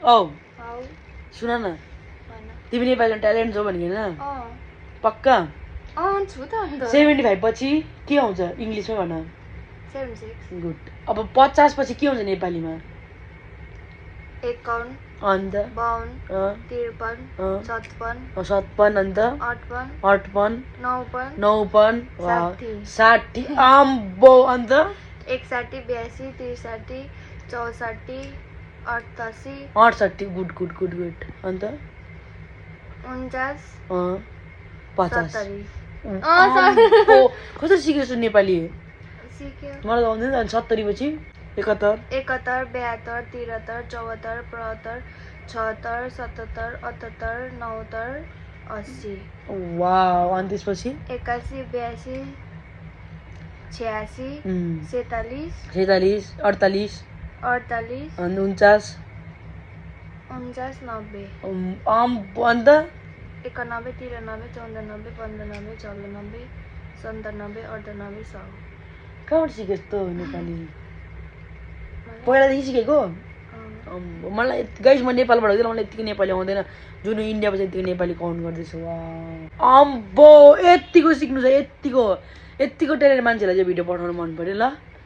औ सुन न तिमी नेपालीमा ट्यालेन्ट छौ भनिकन पक्का छु त अन्त 75 पछि के आउँछ इङ्ग्लिसमा भन 76 गुड अब 50 पछि के आउँछ नेपालीमा 51 अन्त 52 53 57 57 अन्त 58 58 59 59 60 आम्बो अन्त 61 82 63 64 88 68 गुड गुड गुड गुड अन्त 49 50 70 कसरी सिकेछु नेपाली सिक्यो मलाई त आउँदैन 70 पछि 71 71 72 73 74 75 76 77 78 80 वाउ अनि त्यसपछि 81 82 86 47 47 48 48 अनि 49 49 90 अन्त 91 93 94 95 96 97 98 100 कहाँबाट सिकेस् त नेपाली पहिलादेखि सिकेको मलाई गाइस म नेपालबाट हो मलाई यतिको नेपाली आउँदैन जुन इन्डियामा चाहिँ यतिको नेपाली काउन्ट गर्दैछु अम्बो यतिको सिक्नु छ यतिको ट्यालेन्ट मान्छेलाई चाहिँ भिडियो पठाउनु मन पर्यो ल